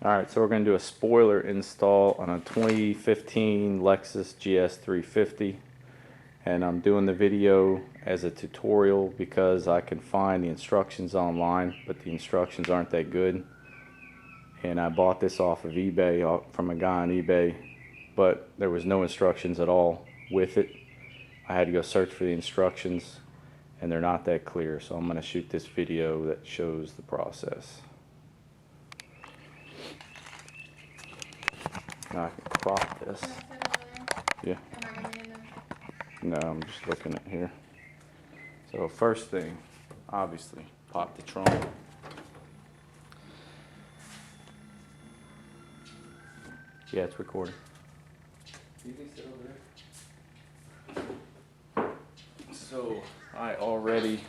Alright, so we're going to do a spoiler install on a 2015 Lexus GS 350, and I'm doing the video as a tutorial because I can find the instructions online, but the instructions aren't that good. And I bought this off of eBay, from a guy on eBay, but there was no instructions at all with it. I had to go search for the instructions, and they're not that clear, so I'm going to shoot this video that shows the process. Now I can crop this. Yeah. No, I'm just looking at here. So first thing, obviously, pop the trunk. Yeah, it's recording. You can sit over there. So I already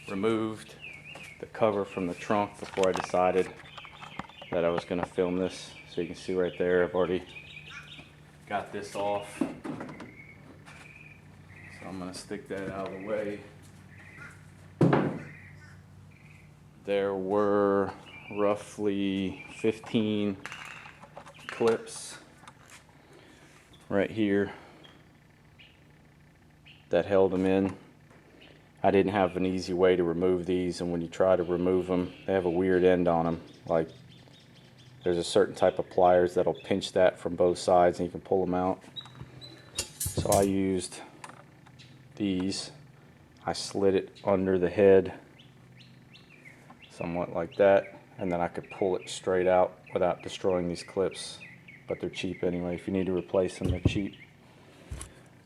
removed the cover from the trunk before I decided that I was going to film this. So you can see right there, I've already got this off. So I'm going to stick that out of the way. There were roughly 15 clips right here that held them in. I didn't have an easy way to remove these, and when you try to remove them, they have a weird end on them. Like, there's a certain type of pliers that'll pinch that from both sides and you can pull them out. So I used these. I slid it under the head somewhat like that, and then I could pull it straight out without destroying these clips. But they're cheap anyway. If you need to replace them, they're cheap.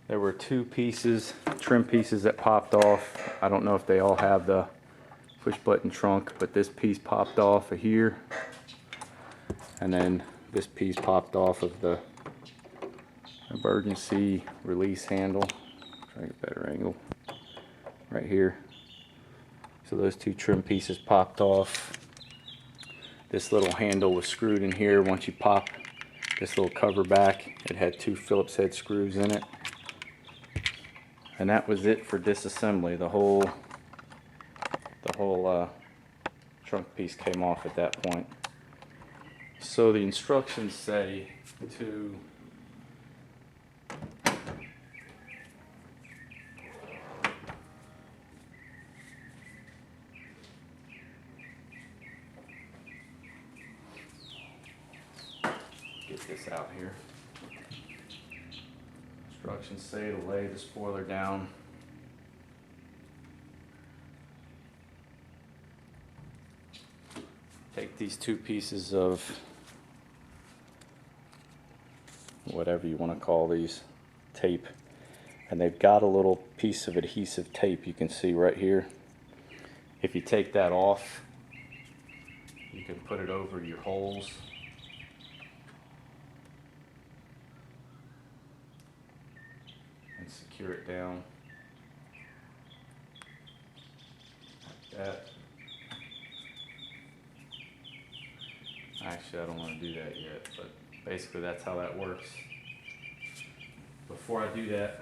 There were two pieces, trim pieces, that popped off. I don't know if they all have the push button trunk, but this piece popped off of here. And then this piece popped off of the emergency release handle. Try to get a better angle. Right here. So those two trim pieces popped off. This little handle was screwed in here. Once you pop this little cover back, it had two Phillips head screws in it. And that was it for disassembly. The whole trunk piece came off at that point. So the instructions say to get this out here. Instructions say to lay the spoiler down. Take these two pieces of whatever you want to call these, tape, and they've got a little piece of adhesive tape you can see right here. If you take that off, you can put it over your holes. And secure it down like that. Actually, I don't want to do that yet, but basically that's how that works. Before I do that,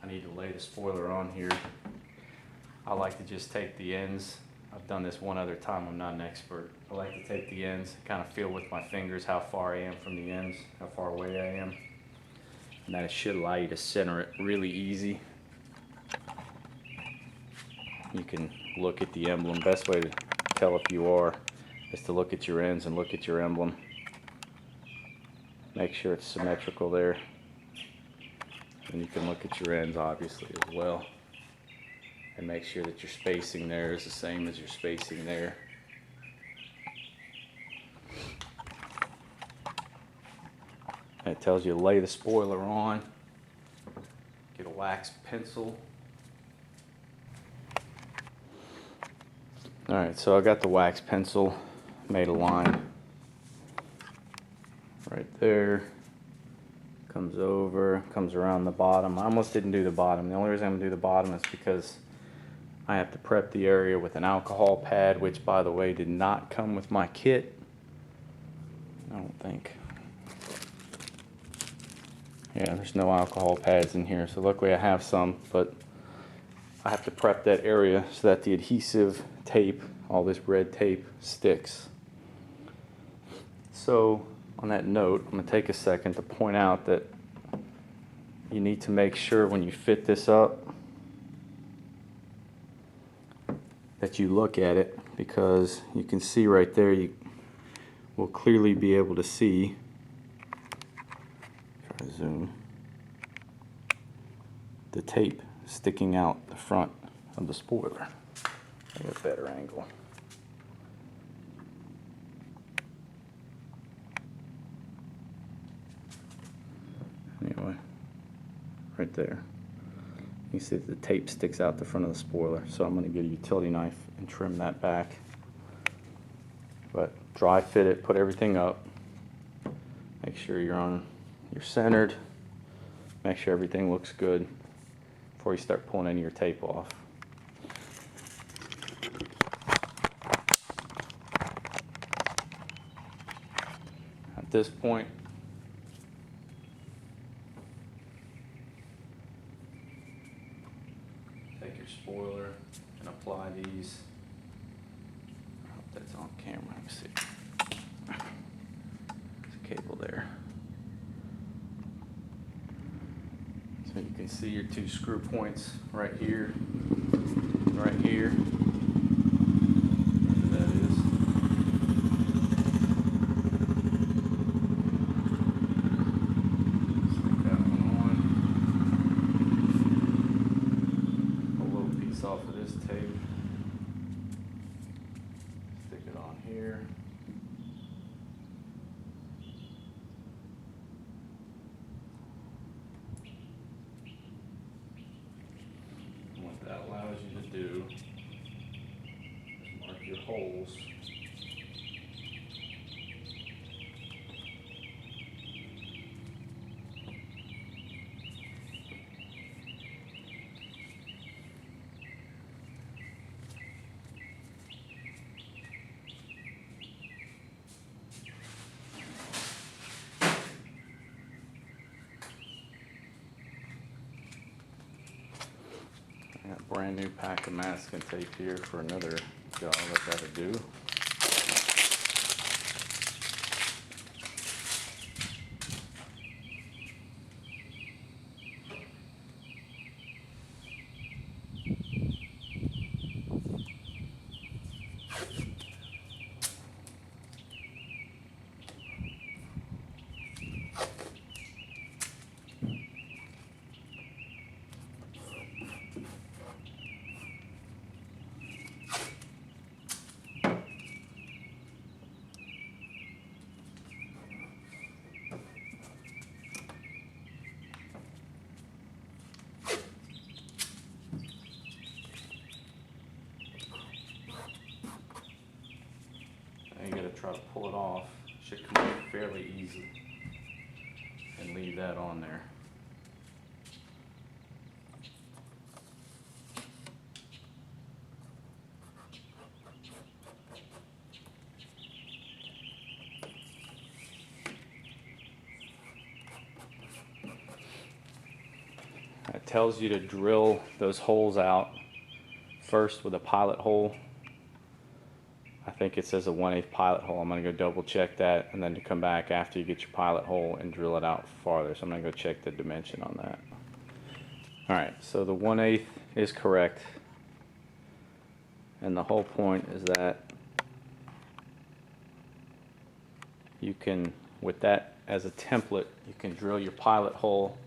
I need to lay the spoiler on here. I like to just take the ends. I've done this one other time, I'm not an expert. I like to take the ends, kind of feel with my fingers how far I am from the ends, how far away I am. And that should allow you to center it really easy. You can look at the emblem. Best way to tell if you are is to look at your ends and look at your emblem. Make sure it's symmetrical there. And you can look at your ends obviously as well. And make sure that your spacing there is the same as your spacing there. And it tells you to lay the spoiler on. Get a wax pencil. Alright, so I got the wax pencil, made a line right there, comes over, comes around the bottom. I almost didn't do the bottom. The only reason I'm going to do the bottom is because I have to prep the area with an alcohol pad, which by the way did not come with my kit. I don't think. Yeah, there's no alcohol pads in here, so luckily I have some, but have to prep that area so that the adhesive tape, all this red tape, sticks. So on that note, I'm going to take a second to point out that you need to make sure when you fit this up that you look at it, because you can see right there, you will clearly be able to see, try to zoom, the tape sticking out the front of the spoiler. Get a better angle. Anyway, right there. You see that the tape sticks out the front of the spoiler, so I'm going to get a utility knife and trim that back. But dry fit it, put everything up. Make sure you're centered. Make sure everything looks good before you start pulling any of your tape off. At this point, take your spoiler and apply these. I hope that's on camera. Let me see. There's a cable there. So you can see your two screw points right here, right here. Where that is. Stick that one on. Pull a little piece off of this tape. Stick it on here. What that allows you to do is mark your holes. I got a brand new pack of masking tape here for another job I gotta do. Now you gotta try to pull it off. Should come off fairly easy. And leave that on there. It tells you to drill those holes out first with a pilot hole. I think it says a 1/8 pilot hole. I'm going to go double check that, and then to come back after you get your pilot hole and drill it out farther. So I'm going to go check the dimension on that. Alright, so the 1/8 is correct. And the whole point is that you can, with that as a template, you can drill your pilot hole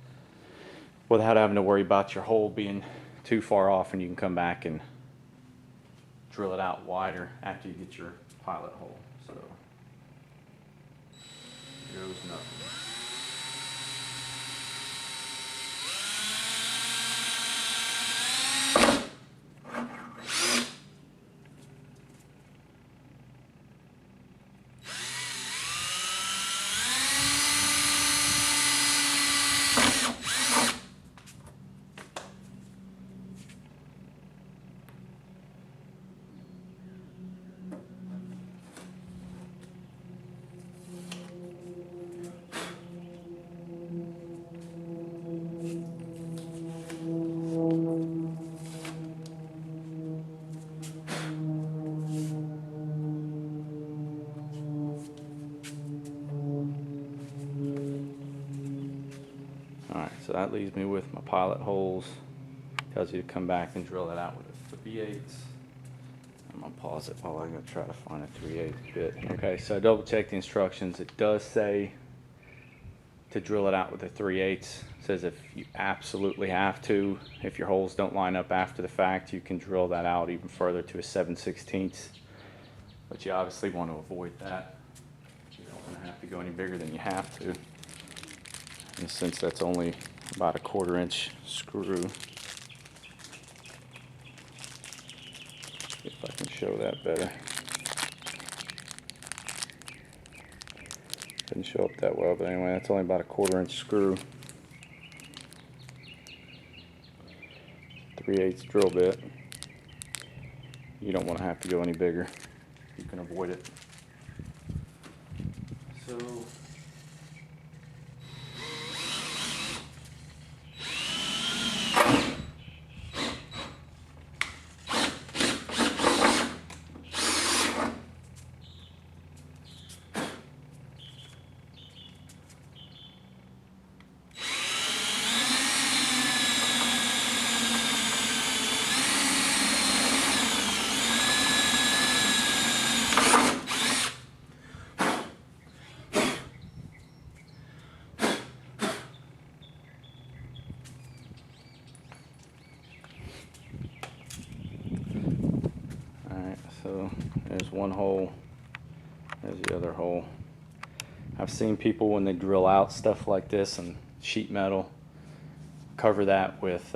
without having to worry about your hole being too far off, and you can come back and drill it out wider after you get your pilot hole. So here goes nothing. So that leaves me with my pilot holes. Tells you to come back and drill it out with a 3/8. I'm gonna pause it while I'm gonna try to find a 3/8 bit. Okay, so I double checked the instructions. It does say to drill it out with a 3/8. It says if you absolutely have to, if your holes don't line up after the fact, you can drill that out even further to a 7/16. But you obviously want to avoid that. You don't want to have to go any bigger than you have to. And since that's only about a 1/4 inch screw, if I can show that better. Didn't show up that well, but anyway, that's only about a 1/4 inch screw. 3/8 drill bit. You don't want to have to go any bigger. You can avoid it. So So there's one hole, there's the other hole. I've seen people when they drill out stuff like this and sheet metal, cover that with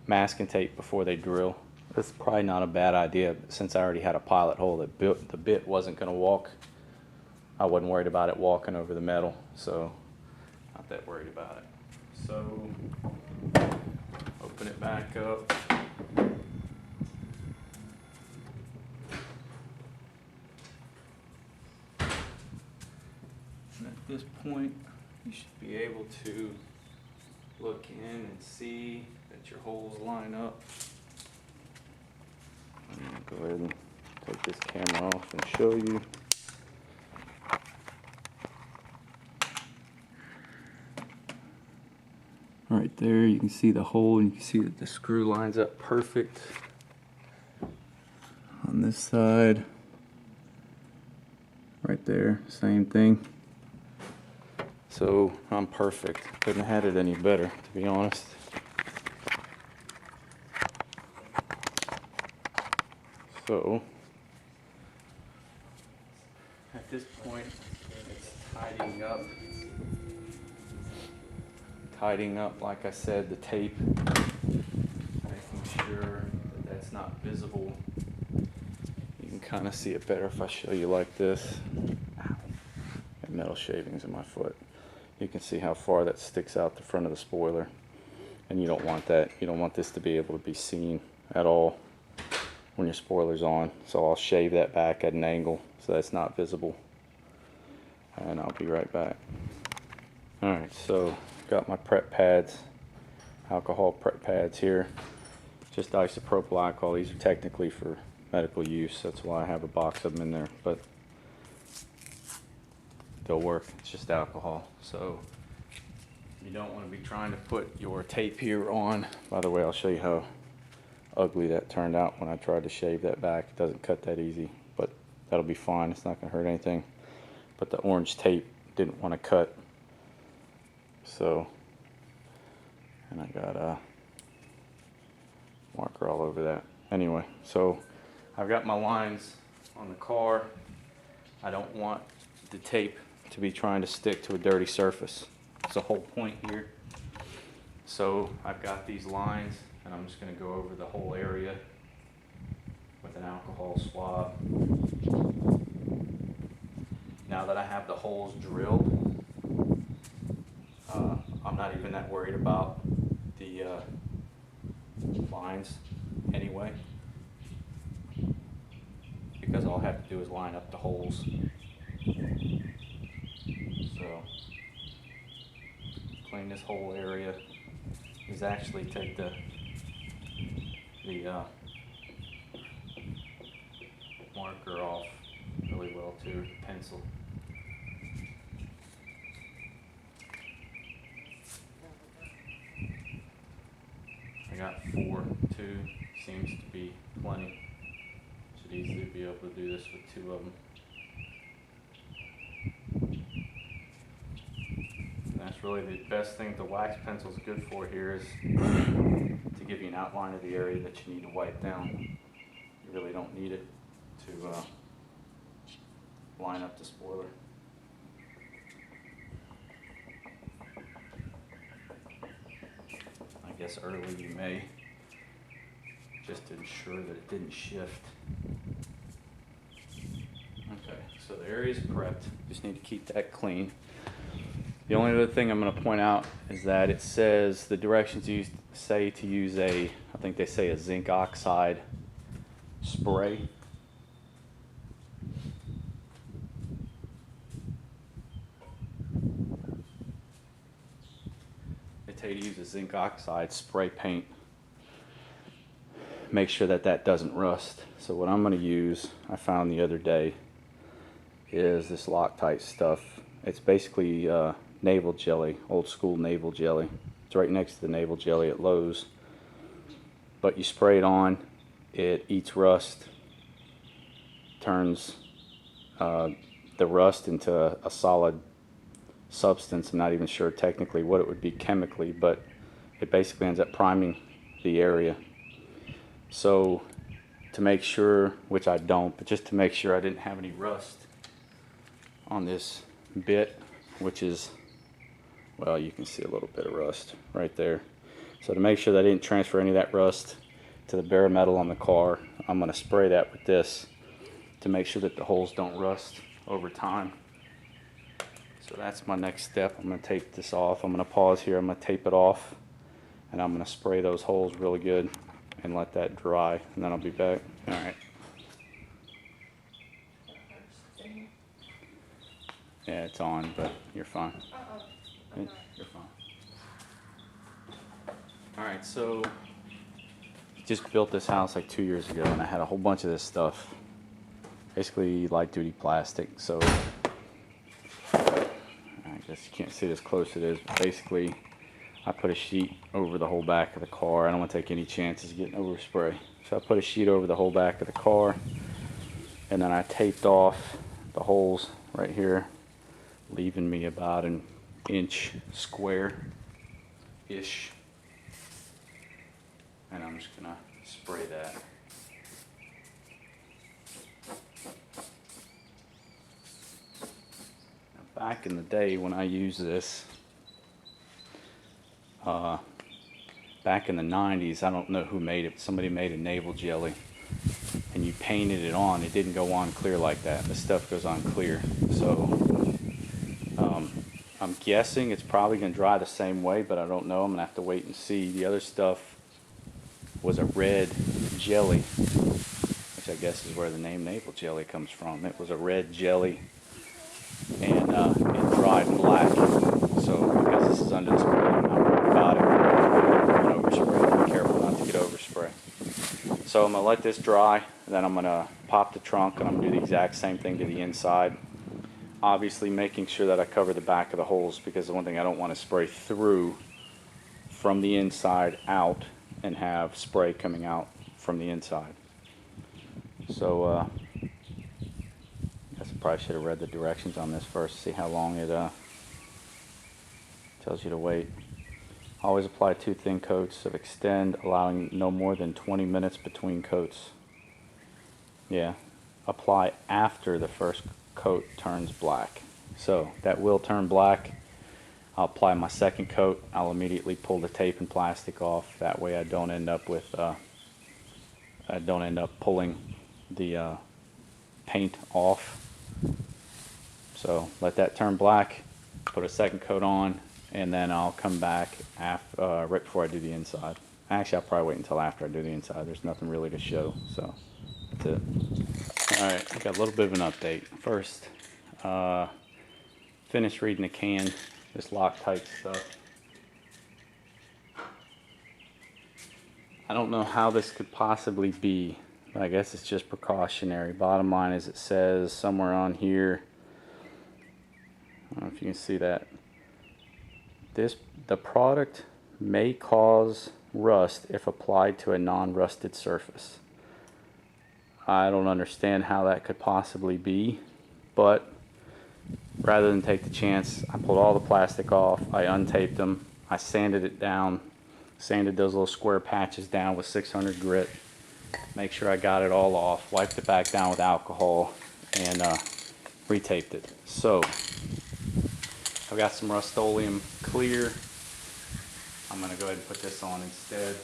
masking tape before they drill. That's probably not a bad idea, but since I already had a pilot hole that the bit wasn't going to walk, I wasn't worried about it walking over the metal, so not that worried about it. So open it back up. At this point, you should be able to look in and see that your holes line up. I'm going to go ahead and take this camera off and show you. Right there, you can see the hole and you can see that the screw lines up perfect. On this side, right there, same thing. So I'm perfect. Couldn't have had it any better, to be honest. So at this point, it's tidying up, like I said, the tape, making sure that that's not visible. You can kind of see it better if I show you like this. Ow. Got metal shavings in my foot. You can see how far that sticks out the front of the spoiler, and you don't want that. You don't want this to be able to be seen at all when your spoiler's on. So I'll shave that back at an angle so that's not visible, and I'll be right back. Alright, so got my prep pads, alcohol prep pads here, just isopropyl alcohol. These are technically for medical use, that's why I have a box of them in there, but they'll work. It's just alcohol. So you don't want to be trying to put your tape here on. By the way, I'll show you how ugly that turned out when I tried to shave that back. It doesn't cut that easy, but that'll be fine. It's not going to hurt anything. But the orange tape didn't want to cut. So, and I got a marker all over that. Anyway, so I've got my lines on the car. I don't want the tape to be trying to stick to a dirty surface. That's the whole point here. So I've got these lines, and I'm just going to go over the whole area with an alcohol swab. Now that I have the holes drilled, I'm not even that worried about the lines anyway, because all I have to do is line up the holes. So clean this whole area. Is actually take the marker off really well too, pencil. got 4, 2 seems to be plenty. Should easily be able to do this with 2 of them. And that's really the best thing the wax pencil is good for here, is to give you an outline of the area that you need to wipe down. You really don't need it to line up the spoiler. I guess early you may, just to ensure that it didn't shift. Okay, so the area is prepped. Just need to keep that clean. The only other thing I'm going to point out is that it says the directions say to use I think they say a zinc oxide spray. They tell you to use a zinc oxide spray paint. Make sure that that doesn't rust. So what I'm going to use, I found the other day, is this Loctite stuff. It's basically navel jelly, old school navel jelly. It's right next to the navel jelly at Lowe's. But you spray it on, it eats rust, turns the rust into a solid substance. I'm not even sure technically what it would be chemically, but it basically ends up priming the area. So to make sure, which I don't, but just to make sure I didn't have any rust on this bit, which is, well, you can see a little bit of rust right there. So to make sure that I didn't transfer any of that rust to the bare metal on the car, I'm going to spray that with this to make sure that the holes don't rust over time. So that's my next step. I'm going to tape this off. I'm going to pause here. I'm going to tape it off, and I'm going to spray those holes really good and let that dry, and then I'll be back. All right. Yeah, it's on, but you're fine. You're fine. Alright, so just built this house like 2 years ago, and I had a whole bunch of this stuff. Basically light duty plastic, so I guess you can't see it as close as it is, but basically I put a sheet over the whole back of the car. I don't want to take any chances of getting overspray. So I put a sheet over the whole back of the car, and then I taped off the holes right here, leaving me about an inch square-ish. And I'm just gonna spray that. Now, back in the day when I used this, back in the 90s, I don't know who made it, but somebody made a navel jelly, and you painted it on. It didn't go on clear like that. The stuff goes on clear. So I'm guessing it's probably going to dry the same way, but I don't know. I'm going to have to wait and see. The other stuff was a red jelly, which I guess is where the name navel jelly comes from. It was a red jelly, and it dried black. So because this is under the spray, I'm not worried about it. I'm going to overspray. Be careful not to get overspray. So I'm going to let this dry, and then I'm going to pop the trunk, and I'm going to do the exact same thing to the inside. Obviously making sure that I cover the back of the holes, because the one thing I don't want to spray through from the inside out and have spray coming out from the inside. So I guess I probably should have read the directions on this first to see how long it tells you to wait. Always apply 2 thin coats of Extend, allowing no more than 20 minutes between coats. Yeah, apply after the first coat turns black. So that will turn black. I'll apply my second coat. I'll immediately pull the tape and plastic off. That way I don't end up with pulling the paint off. So let that turn black, put a second coat on, and then I'll come back after, right before I do the inside. Actually, I'll probably wait until after I do the inside. There's nothing really to show, so that's it. Alright, got a little bit of an update. First, finished reading the can, this Loctite stuff. I don't know how this could possibly be, but I guess it's just precautionary. Bottom line is it says somewhere on here, I don't know if you can see that, the product may cause rust if applied to a non-rusted surface. I don't understand how that could possibly be, but rather than take the chance, I pulled all the plastic off, I untaped them, I sanded it down, sanded those little square patches down with 600 grit, make sure I got it all off, wiped it back down with alcohol, and retaped it. So I've got some Rust-Oleum clear. I'm going to go ahead and put this on instead.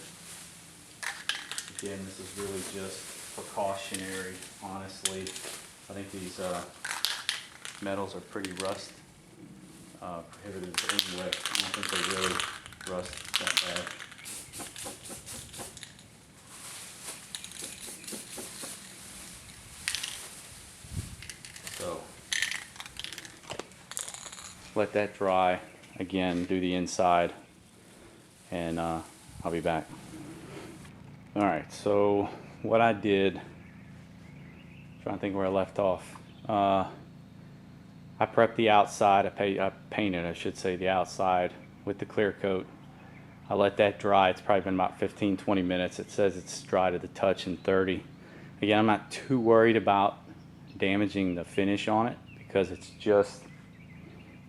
Again, this is really just precautionary, honestly. I think these metals are pretty rust prohibitive anyway. I don't think they really rust that bad. So let that dry. Again, do the inside, and I'll be back. Alright, so what I did, trying to think where I left off. I prepped the outside, I painted, I should say, the outside with the clear coat. I let that dry. It's probably been about 15-20 minutes. It says it's dry to the touch in 30. Again, I'm not too worried about damaging the finish on it because it's just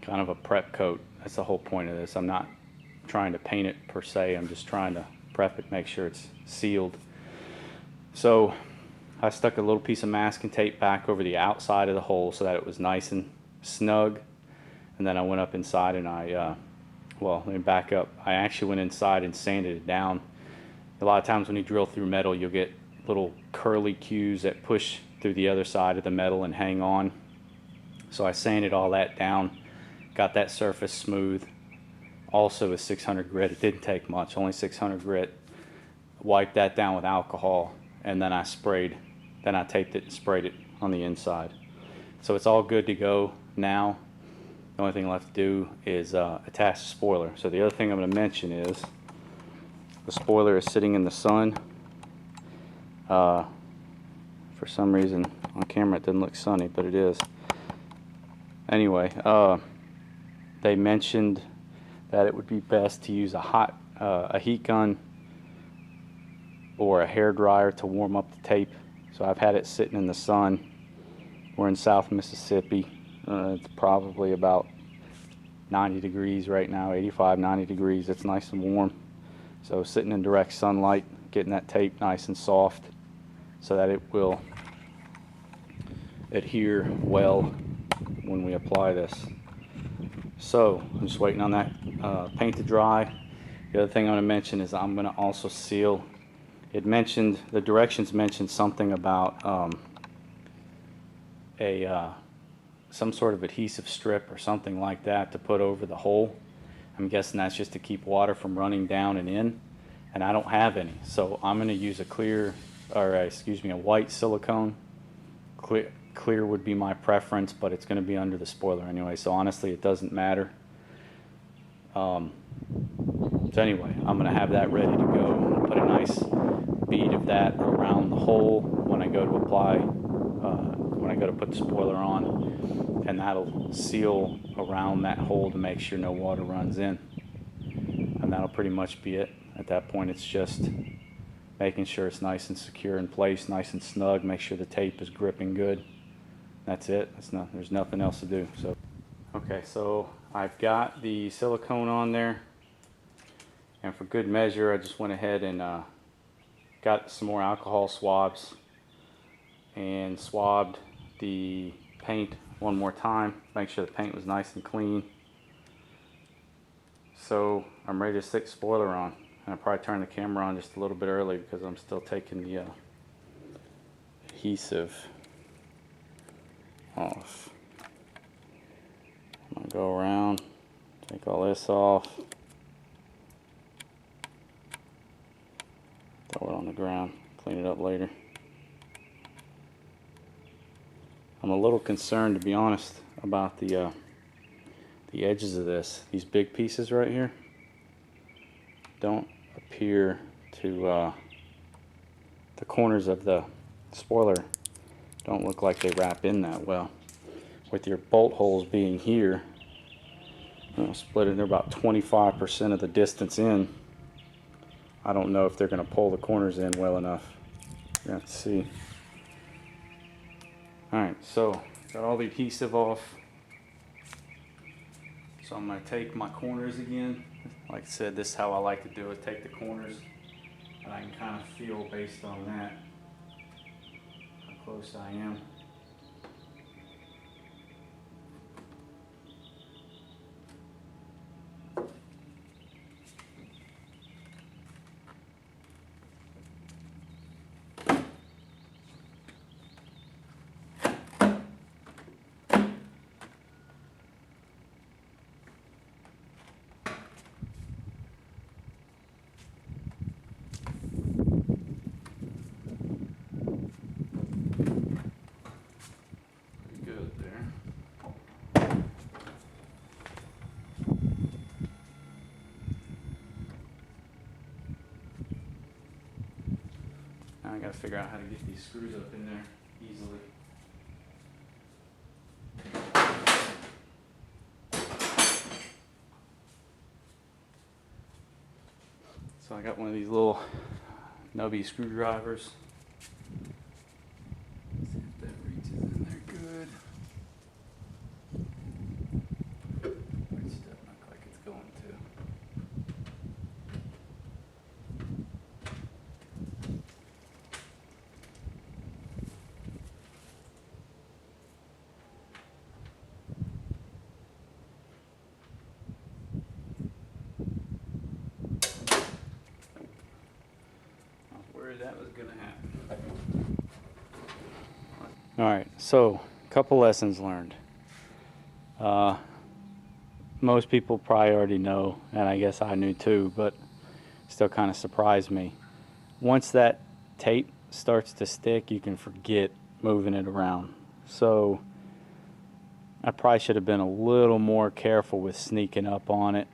kind of a prep coat. That's the whole point of this. I'm not trying to paint it per se. I'm just trying to prep it, make sure it's sealed. So I stuck a little piece of masking tape back over the outside of the hole so that it was nice and snug, and then I went up inside and well, let me back up. I actually went inside and sanded it down. A lot of times when you drill through metal, you'll get little curly cues that push through the other side of the metal and hang on. So I sanded all that down, got that surface smooth. Also with 600 grit, it didn't take much, only 600 grit. Wiped that down with alcohol, and then I taped it and sprayed it on the inside. So it's all good to go now. The only thing left to do is attach the spoiler. So the other thing I'm going to mention is the spoiler is sitting in the sun. For some reason on camera it didn't look sunny, but it is. Anyway, they mentioned that it would be best to use a heat gun or a hair dryer to warm up the tape. So I've had it sitting in the sun. We're in South Mississippi. It's probably about 90 degrees right now, 85, 90 degrees. It's nice and warm. So sitting in direct sunlight, getting that tape nice and soft so that it will adhere well when we apply this. So I'm just waiting on that paint to dry. The other thing I'm going to mention is I'm going to also seal. It mentioned, the directions mentioned something about some sort of adhesive strip or something like that to put over the hole. I'm guessing that's just to keep water from running down and in, and I don't have any. So I'm going to use a white silicone. Clear would be my preference, but it's going to be under the spoiler anyway, so honestly it doesn't matter. So anyway, I'm going to have that ready to go. Put a nice bead of that around the hole when I go to apply, when I go to put the spoiler on, and that'll seal around that hole to make sure no water runs in. And that'll pretty much be it. At that point it's just making sure it's nice and secure in place, nice and snug, make sure the tape is gripping good. That's it. There's nothing else to do. So, okay, so I've got the silicone on there, and for good measure I just went ahead and got some more alcohol swabs and swabbed the paint one more time, make sure the paint was nice and clean. So I'm ready to stick the spoiler on, and I'll probably turn the camera on just a little bit early because I'm still taking the adhesive off. I'm going to go around, take all this off, throw it on the ground, clean it up later. I'm a little concerned, to be honest, about the edges of this. These big pieces right here don't appear to, the corners of the spoiler don't look like they wrap in that well. With your bolt holes being here, split it, they're about 25% of the distance in. I don't know if they're going to pull the corners in well enough. We're going to have to see. Alright, so got all the adhesive off. So I'm going to take my corners again. Like I said, this is how I like to do it. Take the corners, and I can kind of feel based on that how close I am. Now I gotta figure out how to get these screws up in there easily. So I got one of these little nubby screwdrivers. Let's see if that reaches in there good. Which doesn't look like it's going to. That was gonna happen. Alright, so a couple lessons learned. Most people probably already know, and I guess I knew too, but still kind of surprised me. Once that tape starts to stick, you can forget moving it around. So I probably should have been a little more careful with sneaking up on it,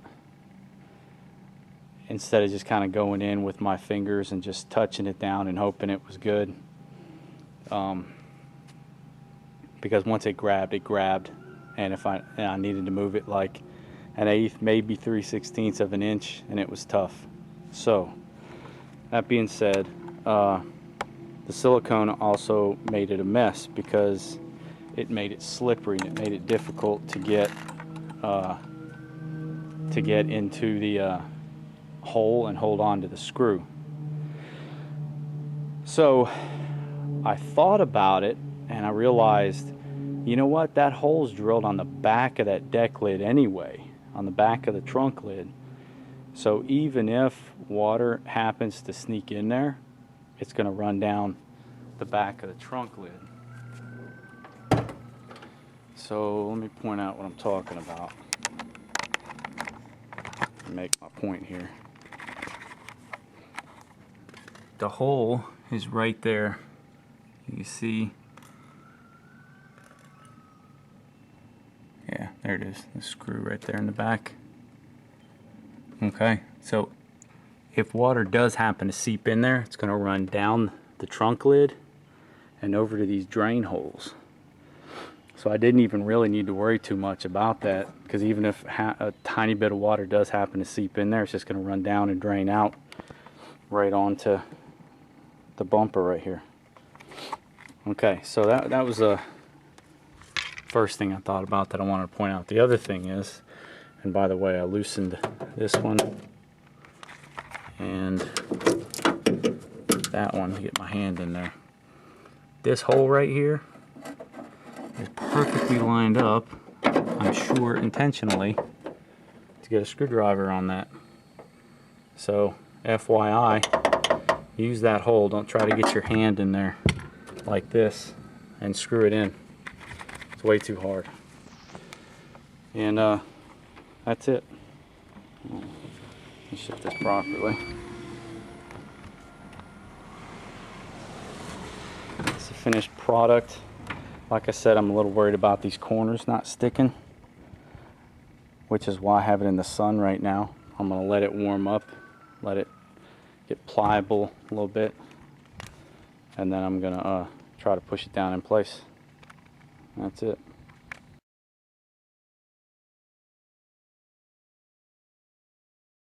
instead of just kind of going in with my fingers and just touching it down and hoping it was good. Because once it grabbed, and if I needed to move it like an eighth, maybe 3/16 of an inch, and it was tough. So that being said, the silicone also made it a mess because it made it slippery and it made it difficult to get into the hole and hold on to the screw. So I thought about it and I realized, you know what, that hole's drilled on the back of that deck lid anyway, on the back of the trunk lid. So even if water happens to sneak in there, it's going to run down the back of the trunk lid. So let me point out what I'm talking about and make my point here. The hole is right there. You see, yeah, there it is, the screw right there in the back. Okay, so if water does happen to seep in there, it's going to run down the trunk lid and over to these drain holes. So I didn't even really need to worry too much about that, because even if a tiny bit of water does happen to seep in there, it's just going to run down and drain out right onto the bumper right here. Okay, so that was the first thing I thought about that I wanted to point out. The other thing is, and by the way, I loosened this one and that one to get my hand in there. This hole right here is perfectly lined up, I'm sure intentionally, to get a screwdriver on that. So FYI, use that hole. Don't try to get your hand in there like this and screw it in. It's way too hard. And that's it. Let me shift this properly. It's a finished product. Like I said, I'm a little worried about these corners not sticking, which is why I have it in the sun right now. I'm going to let it warm up, let it get pliable a little bit, and then I'm going to try to push it down in place. That's it.